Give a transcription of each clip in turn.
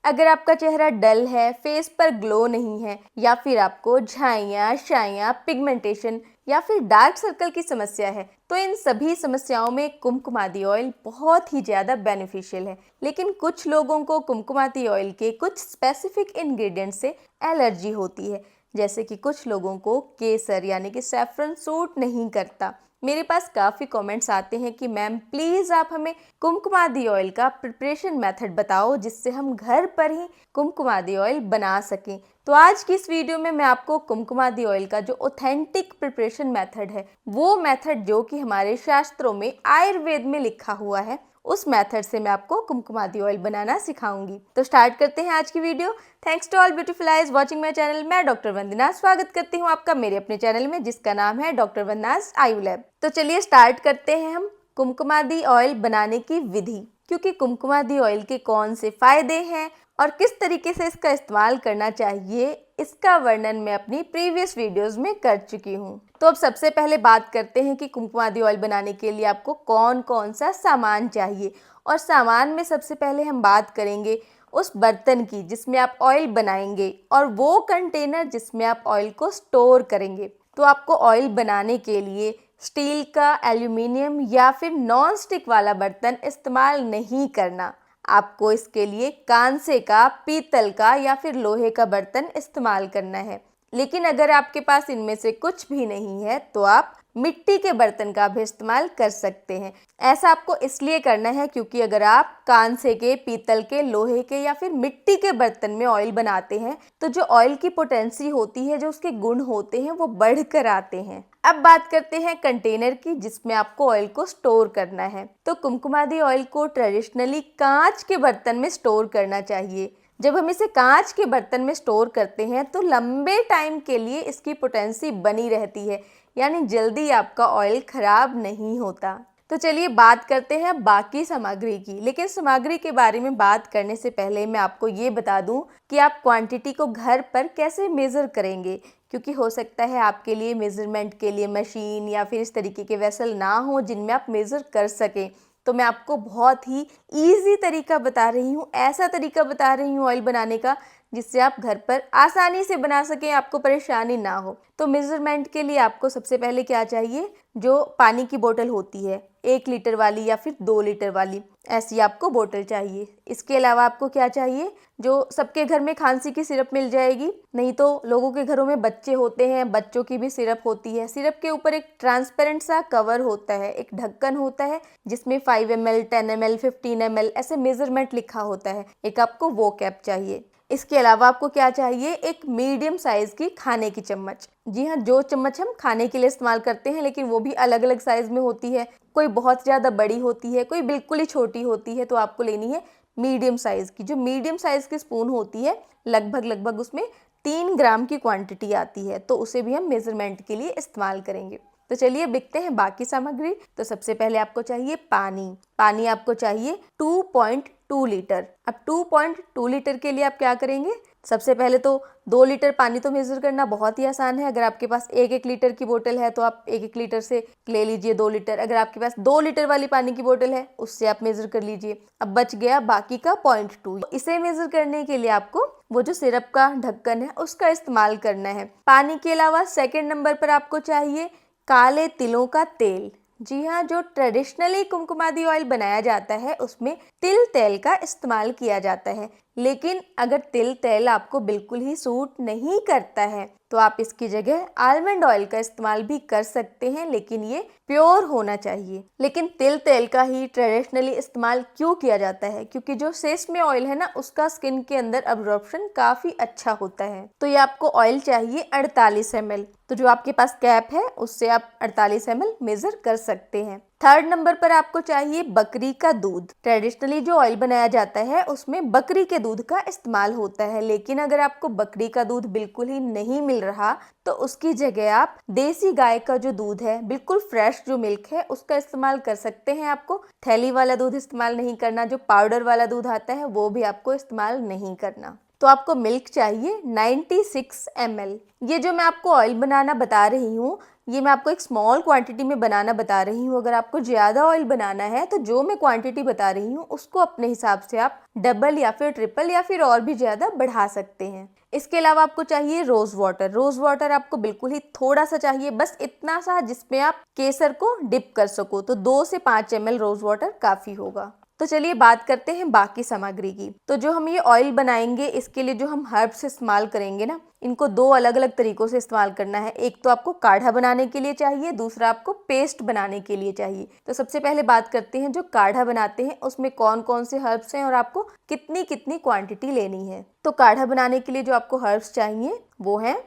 अगर आपका चेहरा डल है, फेस पर ग्लो नहीं है या फिर आपको झाइयाँ, शाइयाँ, पिगमेंटेशन या फिर डार्क सर्कल की समस्या है तो इन सभी समस्याओं में कुमकुमादी ऑयल बहुत ही ज़्यादा बेनिफिशियल है। लेकिन कुछ लोगों को कुमकुमादी ऑयल के कुछ स्पेसिफिक इंग्रेडिएंट से एलर्जी होती है, जैसे कि कुछ लोगों को केसर यानी कि सैफरन सूट नहीं करता। मेरे पास काफ़ी कमेंट्स आते हैं कि मैम प्लीज़ आप हमें कुमकुमादी ऑयल का प्रिपरेशन मेथड बताओ जिससे हम घर पर ही कुमकुमादी ऑयल बना सकें। तो आज की इस वीडियो में मैं आपको कुमकुमादी ऑयल का जो ऑथेंटिक प्रिपरेशन मेथड है, वो मेथड जो कि हमारे शास्त्रों में आयुर्वेद में लिखा हुआ है, उस मेथड से मैं आपको कुमकुमादी ऑयल बनाना सिखाऊंगी। तो स्टार्ट करते हैं आज की video. Thanks to all beautiful eyes watching my channel. मैं डॉक्टर वंदना स्वागत करती हूँ आपका मेरे अपने चैनल में जिसका नाम है डॉक्टर वंदनास आयु लैब। तो चलिए स्टार्ट करते हैं हम कुमकुमादी ऑयल बनाने की विधि, क्योंकि कुमकुमादी ऑयल के कौन से फायदे हैं और किस तरीके से इसका इस्तेमाल करना चाहिए, इसका वर्णन मैं अपनी प्रीवियस वीडियोस में कर चुकी हूँ। तो अब सबसे पहले बात करते हैं कि कुमकुमादी ऑयल बनाने के लिए आपको कौन कौन सा सामान चाहिए। और सामान में सबसे पहले हम बात करेंगे उस बर्तन की जिसमें आप ऑयल बनाएंगे और वो कंटेनर जिसमें आप ऑयल को स्टोर करेंगे। तो आपको ऑयल बनाने के लिए स्टील का, एल्यूमिनियम या फिर नॉन स्टिक वाला बर्तन इस्तेमाल नहीं करना। आपको इसके लिए कांसे का, पीतल का या फिर लोहे का बर्तन इस्तेमाल करना है। लेकिन अगर आपके पास इनमें से कुछ भी नहीं है तो आप मिट्टी के बर्तन का भी इस्तेमाल कर सकते हैं। ऐसा आपको इसलिए करना है क्योंकि अगर आप कांसे के, पीतल के, लोहे के या फिर मिट्टी के बर्तन में ऑयल बनाते हैं तो जो ऑयल की पोटेंसी होती है, जो उसके गुण होते हैं, वो बढ़कर आते हैं। अब बात करते हैं कंटेनर की जिसमें आपको ऑयल को स्टोर करना है। तो कुमकुमादी ऑयल को ट्रेडिशनली कांच के बर्तन में स्टोर करना चाहिए। जब हम इसे कांच के बर्तन में स्टोर करते हैं तो लंबे टाइम के लिए इसकी पोटेंसी बनी रहती है, यानी जल्दी आपका ऑयल खराब नहीं होता। तो चलिए बात करते हैं बाकी सामग्री की। लेकिन सामग्री के बारे में बात करने से पहले मैं आपको ये बता दूं कि आप क्वांटिटी को घर पर कैसे मेज़र करेंगे, क्योंकि हो सकता है आपके लिए मेज़रमेंट के लिए मशीन या फिर इस तरीके के वेसल ना हो जिनमें आप मेज़र कर सकें। तो मैं आपको बहुत ही ईजी तरीका बता रही हूँ, ऐसा तरीका बता रही हूँ ऑयल बनाने का जिससे आप घर पर आसानी से बना सकें, आपको परेशानी ना हो। तो मेज़रमेंट के लिए आपको सबसे पहले क्या चाहिए, जो पानी की बोतल होती है 1 लीटर वाली या फिर 2 लीटर वाली, ऐसी आपको बोतल चाहिए। इसके अलावा आपको क्या चाहिए, जो सबके घर में खांसी की सिरप मिल जाएगी, नहीं तो लोगों के घरों में बच्चे होते हैं, बच्चों की भी सिरप होती है। सिरप के ऊपर एक ट्रांसपेरेंट सा कवर होता है, एक ढक्कन होता है जिसमें 5 ml, 10 ml, 15 ml ऐसे मेजरमेंट लिखा होता है, एक आपको वो कैप चाहिए। इसके अलावा आपको क्या चाहिए, एक मीडियम साइज की खाने की चम्मच। जी हाँ, जो चम्मच हम खाने के लिए इस्तेमाल करते हैं, लेकिन वो भी अलग अलग साइज में होती है, कोई बहुत ज़्यादा बड़ी होती है, कोई बिल्कुल ही छोटी होती है। तो आपको लेनी है मीडियम साइज की। जो मीडियम साइज की स्पून होती है, लगभग उसमें 3 ग्राम की क्वांटिटी आती है, तो उसे भी हम मेजरमेंट के लिए इस्तेमाल करेंगे। तो चलिए देखते हैं बाकी सामग्री। तो सबसे पहले आपको चाहिए पानी। पानी आपको चाहिए 2.2 लीटर। अब 2.2 लीटर के लिए आप क्या करेंगे, सबसे पहले तो 2 लीटर पानी तो मेजर करना बहुत ही आसान है। अगर आपके पास 1-1 लीटर की बोतल है तो आप 1-1 लीटर से ले लीजिए 2 लीटर। अगर आपके पास 2 लीटर वाली पानी की बोतल है उससे आप मेजर कर लीजिए। अब बच गया बाकी का 0.2। इसे मेजर करने के लिए आपको वो जो सिरप का ढक्कन है उसका इस्तेमाल करना है। पानी के अलावा सेकेंड नंबर पर आपको चाहिए काले तिलों का तेल। जी हाँ, जो ट्रेडिशनली कुमकुमादी ऑयल बनाया जाता है उसमें तिल तेल का इस्तेमाल किया जाता है। लेकिन अगर तिल तेल आपको बिल्कुल ही सूट नहीं करता है तो आप इसकी जगह आलमंड ऑयल का इस्तेमाल भी कर सकते हैं, लेकिन ये प्योर होना चाहिए। लेकिन तिल तेल का ही ट्रेडिशनली इस्तेमाल क्यों किया जाता है, क्योंकि जो सेसमे ऑयल है ना, उसका स्किन के अंदर अब्जॉर्प्शन काफी अच्छा होता है। तो ये आपको ऑयल चाहिए 48 ml। तो जो आपके पास कैप है उससे आप 48 ml मेजर कर सकते हैं। थर्ड नंबर पर आपको चाहिए बकरी का दूध। ट्रेडिशनली जो ऑयल बनाया जाता है उसमें बकरी के दूध का इस्तेमाल होता है, लेकिन अगर आपको बकरी का दूध बिल्कुल ही नहीं मिल रहा तो उसकी जगह आप देसी गाय का जो दूध है, बिल्कुल फ्रेश जो मिल्क है, उसका इस्तेमाल कर सकते हैं। आपको थैली वाला दूध इस्तेमाल नहीं करना, जो पाउडर वाला दूध आता है वो भी आपको इस्तेमाल नहीं करना। तो आपको मिल्क चाहिए 96 ml। ये जो मैं आपको ऑयल बनाना बता रही हूँ, ये मैं आपको एक स्मॉल क्वांटिटी में बनाना बता रही हूँ। अगर आपको ज़्यादा ऑयल बनाना है तो जो मैं क्वांटिटी बता रही हूँ उसको अपने हिसाब से आप डबल या फिर ट्रिपल या फिर और भी ज़्यादा बढ़ा सकते हैं। इसके अलावा आपको चाहिए रोज़ वाटर। रोज़ वाटर आपको बिल्कुल ही थोड़ा सा चाहिए, बस इतना सा जिसमें आप केसर को डिप कर सको। तो 2 से 5 ml रोज़ वाटर काफ़ी होगा। तो चलिए बात करते हैं बाकी सामग्री की। तो जो हम ये ऑयल बनाएंगे, इसके लिए जो हम हर्ब्स इस्तेमाल करेंगे ना, इनको 2 अलग अलग तरीकों से इस्तेमाल करना है। एक तो आपको काढ़ा बनाने के लिए चाहिए, दूसरा आपको पेस्ट बनाने के लिए चाहिए। तो सबसे पहले बात करते हैं जो काढ़ा बनाते हैं उसमें कौन कौन से हर्ब्स हैं और आपको कितनी कितनी क्वांटिटी लेनी है। तो काढ़ा बनाने के लिए जो आपको हर्ब्स चाहिए वो है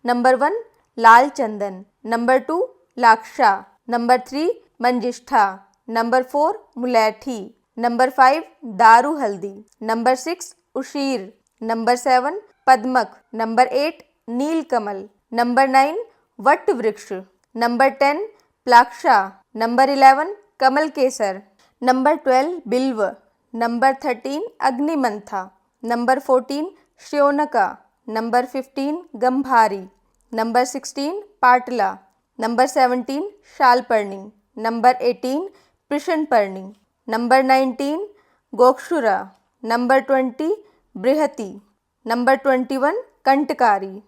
नंबर 1 लाल चंदन, नंबर 2 लाक्षा, नंबर 3 मंजिष्ठा, नंबर 4 मुलैठी, नंबर 5 दारू हल्दी, नंबर 6 उशीर, नंबर 7 पद्मक, नंबर 8 नीलकमल, नंबर 9 वट वृक्ष, नंबर 10 प्लाक्षा, नंबर 11 कमल केसर, नंबर 12 बिल्व, नंबर 13 अग्निमंथा, नंबर 14 श्योनका, नंबर 15 गंभारी, नंबर 16 पाटला, नंबर 17 शालपर्णी, नंबर 18 कृष्णपर्णी, नंबर 19 गोक्षुरा, नंबर 20 बृहति, नंबर 21 कंटकारी।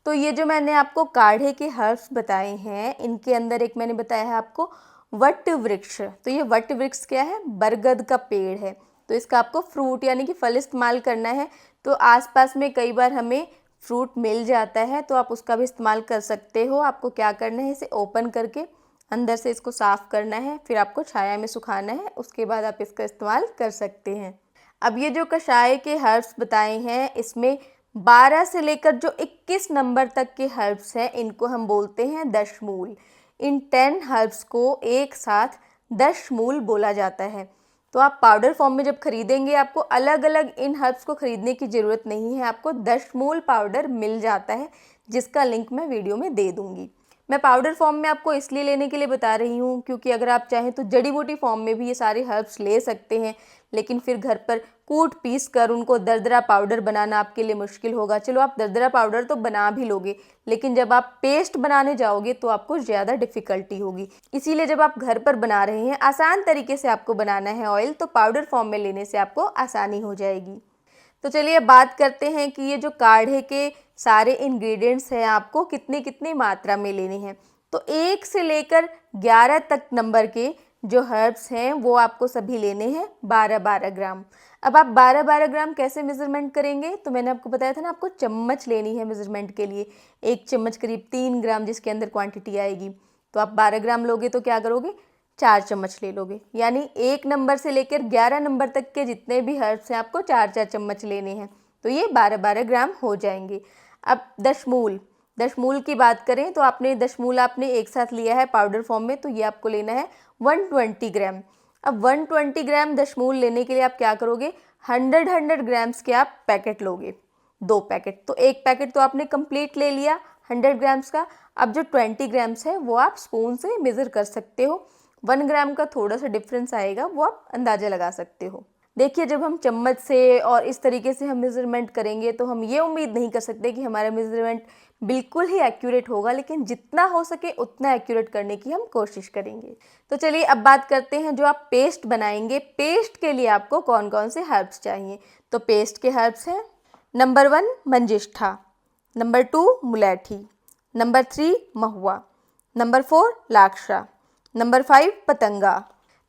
तो ये जो मैंने आपको काढ़े के हर्ब्स बताए हैं, इनके अंदर एक मैंने बताया है आपको वट वृक्ष। तो ये वट वृक्ष क्या है? बरगद का पेड़ है। तो इसका आपको फ्रूट यानी कि फल इस्तेमाल करना है। तो आसपास में कई बार हमें फ्रूट मिल जाता है तो आप उसका भी इस्तेमाल कर सकते हो। आपको क्या करना है, इसे ओपन करके अंदर से इसको साफ़ करना है, फिर आपको छाया में सुखाना है, उसके बाद आप इसका इस्तेमाल कर सकते हैं। अब ये जो कषाय के हर्ब्स बताए हैं, इसमें 12 से लेकर जो 21 नंबर तक के हर्ब्स हैं, इनको हम बोलते हैं दशमूल। इन 10 हर्ब्स को एक साथ दशमूल बोला जाता है। तो आप पाउडर फॉर्म में जब खरीदेंगे, आपको अलग अलग इन हर्ब्स को खरीदने की ज़रूरत नहीं है, आपको दशमूल पाउडर मिल जाता है, जिसका लिंक मैं वीडियो में दे दूँगी। मैं पाउडर फॉर्म में आपको इसलिए लेने के लिए बता रही हूँ क्योंकि अगर आप चाहें तो जड़ी बूटी फॉर्म में भी ये सारे हर्ब्स ले सकते हैं, लेकिन फिर घर पर कूट पीस कर उनको दरदरा पाउडर बनाना आपके लिए मुश्किल होगा। चलो आप दरदरा पाउडर तो बना भी लोगे, लेकिन जब आप पेस्ट बनाने जाओगे तो आपको ज़्यादा डिफ़िकल्टी होगी। इसीलिए जब आप घर पर बना रहे हैं, आसान तरीके से आपको बनाना है ऑयल, तो पाउडर फॉर्म में लेने से आपको आसानी हो जाएगी। तो चलिए बात करते हैं कि ये जो काढ़े के सारे इंग्रेडिएंट्स हैं आपको कितनी कितनी मात्रा में लेने हैं। तो 1 से लेकर 11 तक नंबर के जो हर्ब्स हैं वो आपको सभी लेने हैं 12-12 ग्राम। अब आप 12-12 ग्राम कैसे मेज़रमेंट करेंगे? तो मैंने आपको बताया था ना, आपको चम्मच लेनी है मेज़रमेंट के लिए। 1 चम्मच करीब 3 ग्राम जिसके अंदर क्वांटिटी आएगी। तो आप 12 ग्राम लोगे तो क्या करोगे? 4 चम्मच ले लोगे। यानी 1 नंबर से लेकर 11 नंबर तक के जितने भी हर्ब्स हैं आपको 4-4 चम्मच लेने हैं। तो ये 12-12 ग्राम हो जाएंगे। अब दशमूल की बात करें तो दशमूल आपने एक साथ लिया है पाउडर फॉर्म में, तो ये आपको लेना है 120 ग्राम। अब 120 ग्राम दशमूल लेने के लिए आप क्या करोगे? 100 ग्राम्स के आप पैकेट लोगे, 2 पैकेट। तो एक पैकेट तो आपने कंप्लीट ले लिया 100 ग्राम्स का। अब जो 20 ग्राम्स है वो आप स्पून से मेज़र कर सकते हो। 1 ग्राम का थोड़ा सा डिफरेंस आएगा, वो आप अंदाज़ा लगा सकते हो। देखिए, जब हम चम्मच से और इस तरीके से हम मेज़रमेंट करेंगे तो हम ये उम्मीद नहीं कर सकते कि हमारा मेज़रमेंट बिल्कुल ही एक्यूरेट होगा, लेकिन जितना हो सके उतना एक्यूरेट करने की हम कोशिश करेंगे। तो चलिए अब बात करते हैं जो आप पेस्ट बनाएंगे, पेस्ट के लिए आपको कौन कौन से हर्ब्स चाहिए। तो पेस्ट के हर्ब्स हैं नंबर 1 मंजिष्ठा, नंबर 2 मुलैठी, नंबर 3 महुआ, नंबर 4 लाक्षा, नंबर 5 पतंगा।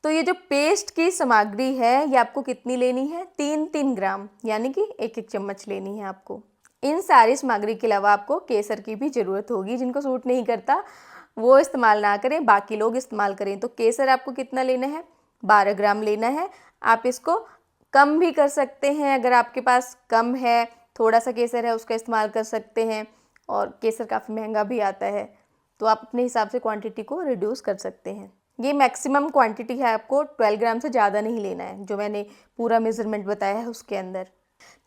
तो ये जो पेस्ट की सामग्री है ये आपको कितनी लेनी है? 3-3 ग्राम, यानी कि 1-1 चम्मच लेनी है आपको। इन सारी सामग्री के अलावा आपको केसर की भी ज़रूरत होगी। जिनको सूट नहीं करता वो इस्तेमाल ना करें, बाकी लोग इस्तेमाल करें। तो केसर आपको कितना लेना है? 12 ग्राम लेना है। आप इसको कम भी कर सकते हैं, अगर आपके पास कम है, थोड़ा सा केसर है, उसका इस्तेमाल कर सकते हैं। और केसर काफ़ी महंगा भी आता है, तो आप अपने हिसाब से क्वांटिटी को रिड्यूस कर सकते हैं। ये मैक्सिमम क्वांटिटी है, आपको 12 ग्राम से ज़्यादा नहीं लेना है, जो मैंने पूरा मेज़रमेंट बताया है उसके अंदर।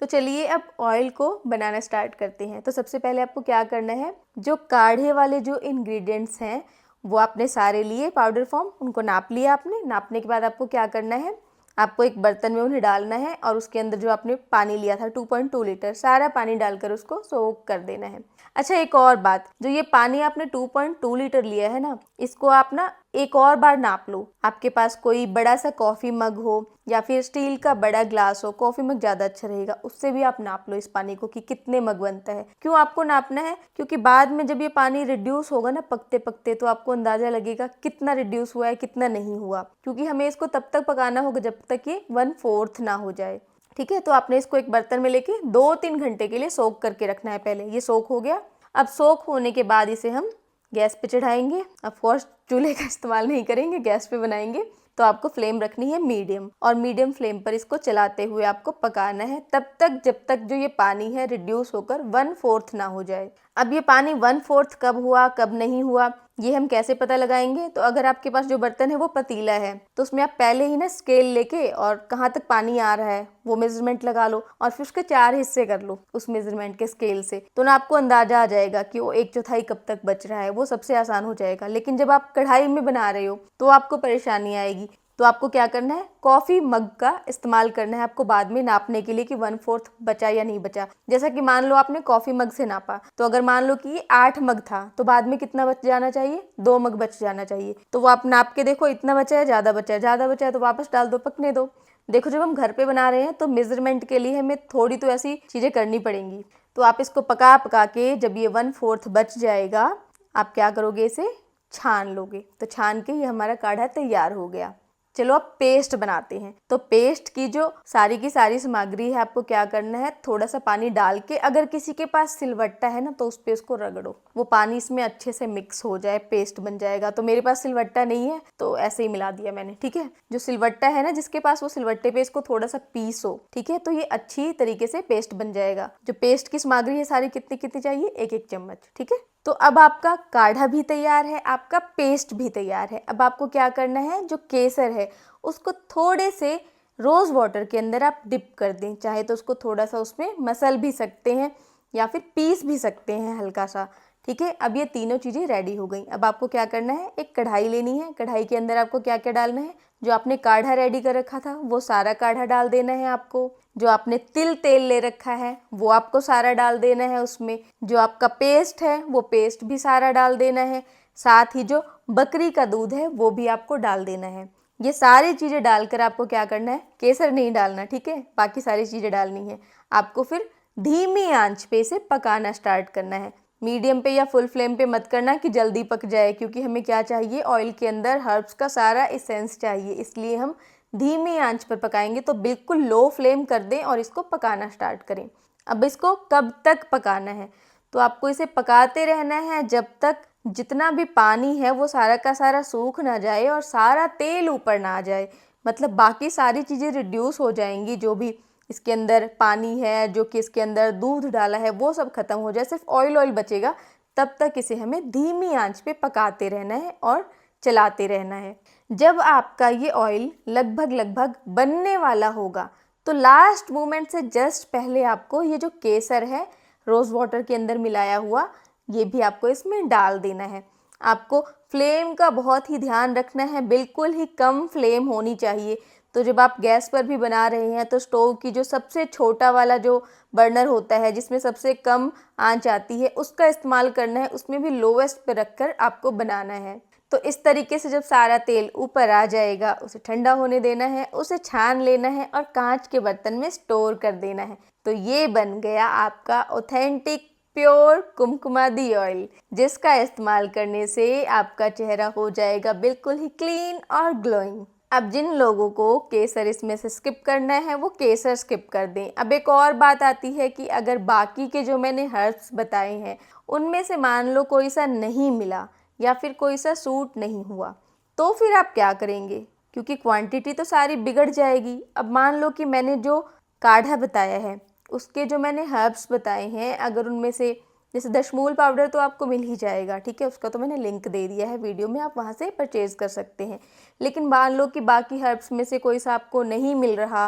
तो चलिए अब ऑयल को बनाना स्टार्ट करते हैं। तो सबसे पहले आपको क्या करना है, जो काढ़े वाले जो इंग्रेडिएंट्स हैं वो आपने सारे लिए पाउडर फॉर्म, उनको नाप लिया आपने। नापने के बाद आपको क्या करना है, आपको एक बर्तन में उन्हें डालना है और उसके अंदर जो आपने पानी लिया था 2.2 लीटर, सारा पानी डालकर उसको सोक कर देना है। अच्छा, एक और बात, जो ये पानी आपने 2.2 लीटर लिया है ना, इसको आप ना एक और बार नाप लो। आपके पास कोई बड़ा सा कॉफ़ी मग हो या फिर स्टील का बड़ा ग्लास हो, कॉफ़ी मग ज़्यादा अच्छा रहेगा, उससे भी आप नाप लो इस पानी को कि कितने मग बनता है। क्यों आपको नापना है? क्योंकि बाद में जब ये पानी रिड्यूस होगा ना पकते पकते, तो आपको अंदाज़ा लगेगा कितना रिड्यूस हुआ है, कितना नहीं हुआ। क्योंकि हमें इसको तब तक पकाना होगा जब तक ये 1/4 ना हो जाए। ठीक है, तो आपने इसको एक बर्तन में लेके 2-3 घंटे के लिए सोक करके रखना है। पहले ये सोक हो गया। अब सोक होने के बाद इसे हम गैस पे चढ़ाएंगे। ऑफ कोर्स चूल्हे का इस्तेमाल नहीं करेंगे, गैस पे बनाएंगे। तो आपको फ्लेम रखनी है मीडियम, और मीडियम फ्लेम पर इसको चलाते हुए आपको पकाना है तब तक जब तक जो ये पानी है रिड्यूस होकर 1/4 ना हो जाए। अब ये पानी 1/4 कब हुआ कब नहीं हुआ ये हम कैसे पता लगाएंगे? तो अगर आपके पास जो बर्तन है वो पतीला है, तो उसमें आप पहले ही ना स्केल लेके और कहाँ तक पानी आ रहा है वो मेजरमेंट लगा लो, और फिर उसके 4 हिस्से कर लो उस मेजरमेंट के स्केल से। तो ना आपको अंदाजा आ जाएगा कि वो 1/4 कब तक बच रहा है, वो सबसे आसान हो जाएगा। लेकिन जब आप कढ़ाई में बना रहे हो तो आपको परेशानी आएगी। तो आपको क्या करना है, कॉफ़ी मग का इस्तेमाल करना है आपको बाद में नापने के लिए कि 1/4 बचा या नहीं बचा। जैसा कि मान लो आपने कॉफ़ी मग से नापा, तो अगर मान लो कि ये 8 मग था, तो बाद में कितना बच जाना चाहिए? 2 मग बच जाना चाहिए। तो वो आप नाप के देखो, इतना बचा है, ज़्यादा बचा है, ज़्यादा बचा है तो वापस डाल दो, पकने दो। देखो, जब हम घर पे बना रहे हैं तो मेजरमेंट के लिए हमें थोड़ी तो ऐसी चीज़ें करनी पड़ेंगी। तो आप इसको पका पका के जब ये 1/4 बच जाएगा, आप क्या करोगे, इसे छान लोगे। तो छान के ये हमारा काढ़ा तैयार हो गया। चलो अब पेस्ट बनाते हैं। तो पेस्ट की जो सारी की सारी सामग्री है, आपको क्या करना है, थोड़ा सा पानी डाल के, अगर किसी के पास सिलवट्टा है ना तो उस पे उसको रगड़ो, वो पानी इसमें अच्छे से मिक्स हो जाए, पेस्ट बन जाएगा। तो मेरे पास सिलवट्टा नहीं है तो ऐसे ही मिला दिया मैंने। ठीक है, जो सिलवट्टा है ना, जिसके पास, वो सिलवट्टे पे इसको थोड़ा सा पीसो। ठीक है, तो ये अच्छी तरीके से पेस्ट बन जाएगा। जो पेस्ट की सामग्री है सारी कितनी कितनी चाहिए, 1-1 चम्मच। ठीक है, तो अब आपका काढ़ा भी तैयार है, आपका पेस्ट भी तैयार है। अब आपको क्या करना है, जो केसर है उसको थोड़े से रोज़ वाटर के अंदर आप डिप कर दें। चाहे तो उसको थोड़ा सा उसमें मसल भी सकते हैं या फिर पीस भी सकते हैं हल्का सा। ठीक है, अब ये तीनों चीज़ें रेडी हो गई। अब आपको क्या करना है, एक कढ़ाई लेनी है। कढ़ाई के अंदर आपको क्या क्या डालना है, जो आपने काढ़ा रेडी कर रखा था वो सारा काढ़ा डाल देना है आपको। जो आपने तिल तेल ले रखा है वो आपको सारा डाल देना है उसमें। जो आपका पेस्ट है वो पेस्ट भी सारा डाल देना है। साथ ही जो बकरी का दूध है वो भी आपको डाल देना है। ये सारी चीज़ें डालकर आपको क्या करना है, केसर नहीं डालना। ठीक है, बाकी सारी चीज़ें डालनी है आपको। फिर धीमी आंच पे इसे पकाना स्टार्ट करना है। मीडियम पे या फुल फ्लेम पे मत करना कि जल्दी पक जाए, क्योंकि हमें क्या चाहिए, ऑयल के अंदर हर्ब्स का सारा एसेंस चाहिए, इसलिए हम धीमी आंच पर पकाएंगे। तो बिल्कुल लो फ्लेम कर दें और इसको पकाना स्टार्ट करें। अब इसको कब तक पकाना है, तो आपको इसे पकाते रहना है जब तक जितना भी पानी है वो सारा का सारा सूख ना जाए और सारा तेल ऊपर ना आ जाए। मतलब बाकी सारी चीज़ें रिड्यूस हो जाएंगी, जो भी इसके अंदर पानी है, जो कि इसके अंदर दूध डाला है, वो सब खत्म हो जाए, सिर्फ ऑयल ऑयल बचेगा। तब तक इसे हमें धीमी आंच पे पकाते रहना है और चलाते रहना है। जब आपका ये ऑयल लगभग लगभग बनने वाला होगा, तो लास्ट मोमेंट से जस्ट पहले आपको ये जो केसर है रोज़ वाटर के अंदर मिलाया हुआ, ये भी आपको इसमें डाल देना है। आपको फ्लेम का बहुत ही ध्यान रखना है, बिल्कुल ही कम फ्लेम होनी चाहिए। तो जब आप गैस पर भी बना रहे हैं तो स्टोव की जो सबसे छोटा वाला जो बर्नर होता है, जिसमें सबसे कम आंच आती है, उसका इस्तेमाल करना है। उसमें भी लोवेस्ट पे रखकर आपको बनाना है। तो इस तरीके से जब सारा तेल ऊपर आ जाएगा, उसे ठंडा होने देना है, उसे छान लेना है और कांच के बर्तन में स्टोर कर देना है। तो ये बन गया आपका ऑथेंटिक प्योर कुमकुमादी ऑयल, जिसका इस्तेमाल करने से आपका चेहरा हो जाएगा बिल्कुल ही क्लीन और ग्लोइंग। अब जिन लोगों को केसर इसमें से स्किप करना है वो केसर स्किप कर दें। अब एक और बात आती है कि अगर बाकी के जो मैंने हर्ब्स बताए हैं उनमें से मान लो कोई सा नहीं मिला या फिर कोई सा सूट नहीं हुआ, तो फिर आप क्या करेंगे, क्योंकि क्वांटिटी तो सारी बिगड़ जाएगी। अब मान लो कि मैंने जो काढ़ा बताया है उसके जो मैंने हर्ब्स बताए हैं, अगर उनमें से जैसे दशमूल पाउडर तो आपको मिल ही जाएगा। ठीक है, उसका तो मैंने लिंक दे दिया है वीडियो में, आप वहाँ से परचेज़ कर सकते हैं। लेकिन मान लो कि बाकी हर्ब्स में से कोई सा आपको नहीं मिल रहा,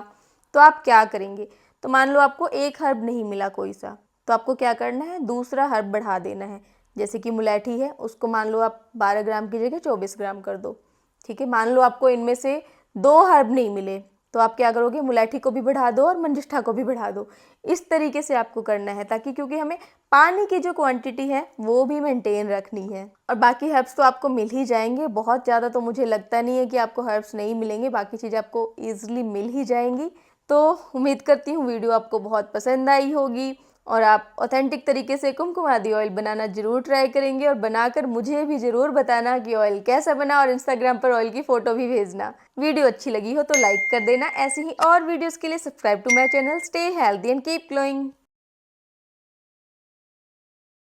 तो आप क्या करेंगे। तो मान लो आपको एक हर्ब नहीं मिला कोई सा, तो आपको क्या करना है, दूसरा हर्ब बढ़ा देना है। जैसे कि मुलैठी है, उसको मान लो आप 12 ग्राम की जगह 24 ग्राम कर दो। ठीक है, मान लो आपको इनमें से 2 हर्ब नहीं मिले, तो आप क्या करोगे, मुलैठी को भी बढ़ा दो और मंजिष्ठा को भी बढ़ा दो। इस तरीके से आपको करना है, ताकि क्योंकि हमें पानी की जो क्वांटिटी है वो भी मेंटेन रखनी है। और बाकी हर्ब्स तो आपको मिल ही जाएंगे, बहुत ज़्यादा तो मुझे लगता नहीं है कि आपको हर्ब्स नहीं मिलेंगे, बाकी चीज़ें आपको ईजिली मिल ही जाएंगी। तो उम्मीद करती हूँ वीडियो आपको बहुत पसंद आई होगी और आप ऑथेंटिक तरीके से कुमकुमादी ऑयल बनाना ज़रूर ट्राई करेंगे, और बनाकर मुझे भी ज़रूर बताना कि ऑयल कैसा बना, और इंस्टाग्राम पर ऑयल की फ़ोटो भी भेजना। वीडियो अच्छी लगी हो तो लाइक कर देना। ऐसी ही और वीडियोस के लिए subscribe to my channel. Stay healthy and keep glowing.